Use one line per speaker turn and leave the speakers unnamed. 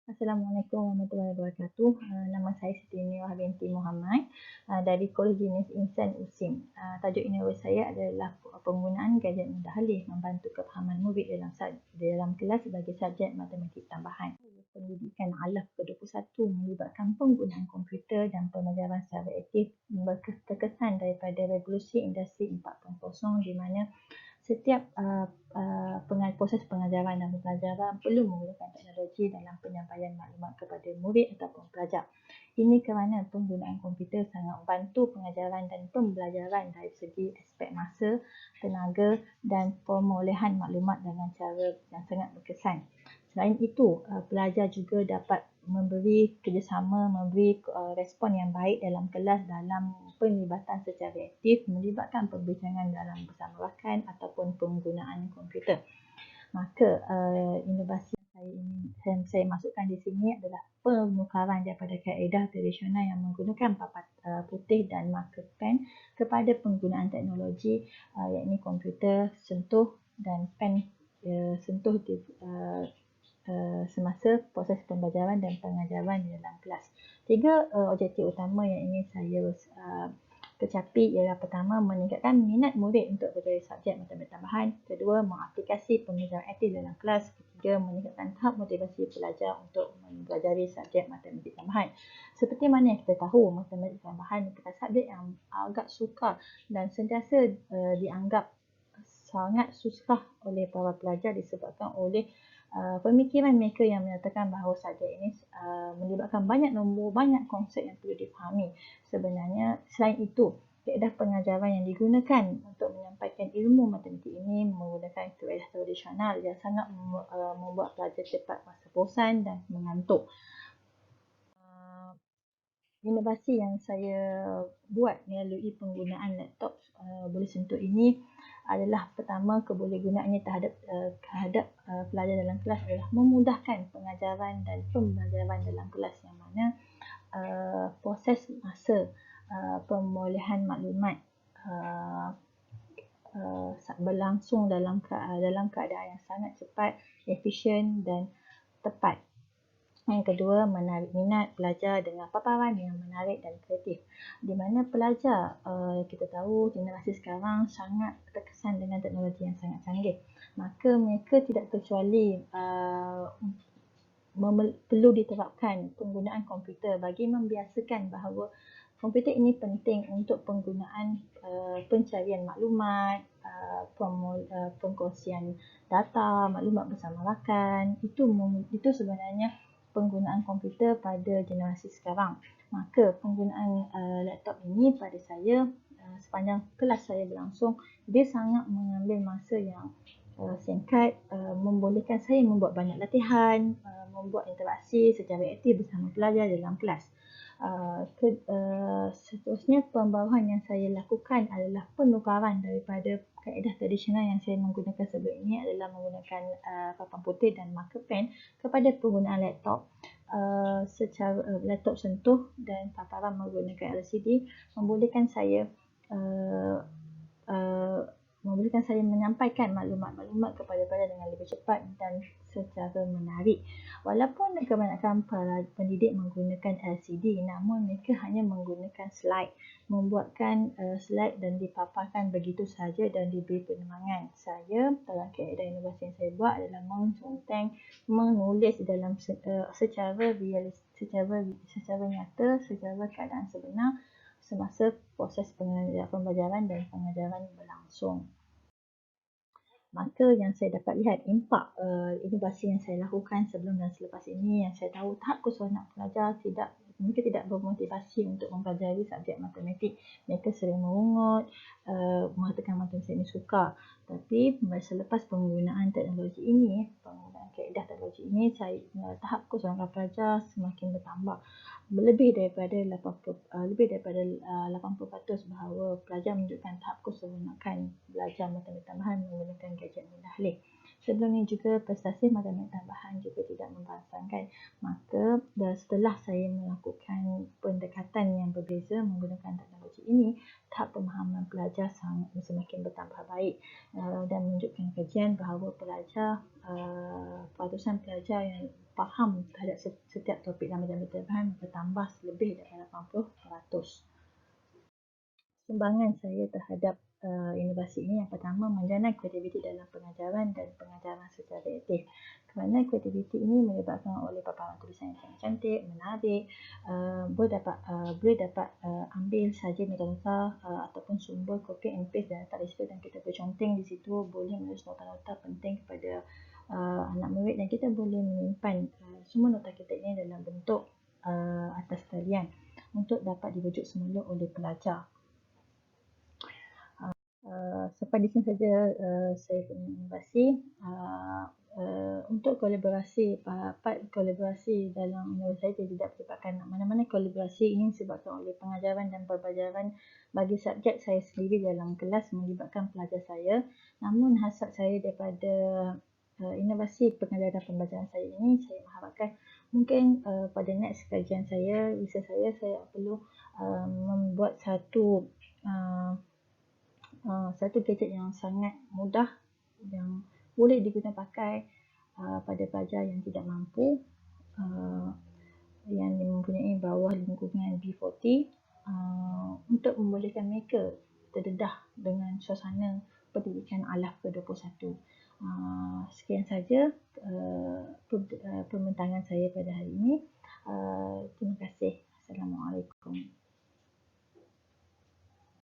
Assalamualaikum warahmatullahi wabarakatuh. Nama saya Siti Nurah binti Muhammad dari Kolej Jenis Insan USIM. Tajuk universiti saya adalah penggunaan gadget mudah alih membantu kefahaman murid dalam kelas sebagai subjek matematik tambahan. Pendidikan alam ke-21 melibatkan penggunaan komputer dan pembelajaran secara aktif terkesan daripada revolusi industri 4.0 di mana setiap proses pengajaran dan pembelajaran perlu menggunakan teknologi dalam penyampaian maklumat kepada murid ataupun pelajar. Ini kerana penggunaan komputer sangat membantu pengajaran dan pembelajaran dari segi aspek masa, tenaga dan perolehan maklumat dengan cara yang sangat berkesan. Selain itu, pelajar juga dapat memberi respon yang baik dalam kelas dalam penglibatan secara aktif, melibatkan perbincangan dalam bersama rakan ataupun penggunaan komputer. Maka inovasi yang saya masukkan di sini adalah penukaran daripada kaedah tradisional yang menggunakan papan putih dan marker pen kepada penggunaan teknologi iaitu komputer sentuh dan pen sentuh semasa proses pembelajaran dan pengajaran di dalam kelas. Tiga objektif utama yang ingin saya kecapi ialah pertama, meningkatkan minat murid untuk belajar subjek matematik tambahan. Kedua, mengaplikasi pembelajaran aktif dalam kelas. Ketiga, meningkatkan tahap motivasi pelajar untuk mempelajari subjek matematik tambahan. Seperti mana yang kita tahu, matematik tambahan adalah subjek yang agak sukar dan sentiasa dianggap sangat susah oleh para pelajar disebabkan oleh pemikiran mereka yang menyatakan bahawa subjek ini melibatkan banyak nombor, banyak konsep yang perlu difahami. Sebenarnya selain itu, kaedah pengajaran yang digunakan untuk menyampaikan ilmu matematik ini menggunakan kaedah tradisional yang sangat membuat pelajar cepat merasa bosan dan mengantuk. Inovasi yang saya buat melalui penggunaan laptop boleh sentuh ini adalah pertama, kebolehgunaannya terhadap pelajar dalam kelas adalah memudahkan pengajaran dan pembelajaran dalam kelas yang mana proses masa perolehan maklumat berlangsung dalam keadaan yang sangat cepat, efisien dan tepat. Yang kedua, menarik minat pelajar dengan paparan yang menarik dan kreatif. Di mana pelajar, kita tahu generasi sekarang sangat terkesan dengan teknologi yang sangat canggih. Maka mereka tidak kecuali perlu diterapkan penggunaan komputer bagi membiasakan bahawa komputer ini penting untuk penggunaan pencarian maklumat, pengkongsian data, maklumat bersama rakan. Itu sebenarnya penggunaan komputer pada generasi sekarang. Maka penggunaan laptop ini pada saya sepanjang kelas saya berlangsung, dia sangat mengambil masa yang singkat, membolehkan saya membuat banyak latihan, membuat interaksi secara aktif bersama pelajar dalam kelas. Seterusnya, pembaruan yang saya lakukan adalah penukaran daripada kaedah tradisional yang saya menggunakan sebelum ini adalah menggunakan papan putih dan marker pen kepada penggunaan laptop secara laptop sentuh dan paparan menggunakan LCD membolehkan saya menyampaikan maklumat-maklumat kepada pelajar dengan lebih cepat dan secara menarik. Walaupun kebanyakan para pendidik menggunakan LCD, namun mereka hanya menggunakan slide, membuatkan slide dan dipaparkan begitu saja dan diberi penemangan. Saya dalam kaedah inovasi yang saya buat adalah menconteng, menulis dalam secara nyata, secara keadaan sebenar semasa proses pembelajaran dan pengajaran berlangsung. Maka yang saya dapat lihat impak inovasi yang saya lakukan sebelum dan selepas ini, yang saya tahu tahap keseronok pelajar mereka tidak bermotivasi untuk mempelajari subjek matematik. Mereka sering merungut, mengatakan matematik ini sukar. Tapi selepas penggunaan teknologi ini, penggunaan kaedah teknologi ini, tahap keseronokan pelajar semakin bertambah. Lebih daripada 80% bahawa pelajar menunjukkan tahap keseronokan belajar matematik tambahan menggunakan gadget mudah alih. Sebelum ini juga prestasi matematik tambahan juga tidak membangsakan. Maka setelah saya melakukan pendekatan yang berbeza menggunakan teknologi ini, tahap pemahaman pelajar semakin bertambah baik, dan menunjukkan kajian bahawa peratusan pelajar yang faham terhadap setiap topik dalam majlis penterbangan bertambah lebih daripada 80%. Sumbangan saya terhadap inovasi ini yang pertama, menjana kreativiti dalam pengajaran dan pengajaran secara aktif. Kerana kreativiti ini melibatkan oleh paparan tulisan yang sangat cantik, menarik, boleh dapat ambil saja nota-nota ataupun sumber copy and paste dan letak di situ, dan kita berconteng di situ, boleh menulis nota-nota penting kepada anak murid, dan kita boleh menyimpan semua nota kita ini dalam bentuk atas talian untuk dapat dirujuk semula oleh pelajar. Sampai di sini saja saya punya inovasi. Untuk kolaborasi, part kolaborasi dalam inovasi saya tidak melibatkan mana-mana kolaborasi ini disebabkan oleh pengajaran dan pembelajaran bagi subjek saya sendiri dalam kelas melibatkan pelajar saya. Namun hasrat saya daripada inovasi pengajaran dan pembelajaran saya ini, saya mengharapkan mungkin pada next kajian saya, research saya perlu membuat satu gadget yang sangat mudah yang boleh digunakan pakai pada pelajar yang tidak mampu, yang mempunyai bawah lingkungan B40, untuk membolehkan mereka terdedah dengan suasana pendidikan alaf ke-21. Sekian saja pembintangan saya pada hari ini. Terima kasih. Assalamualaikum.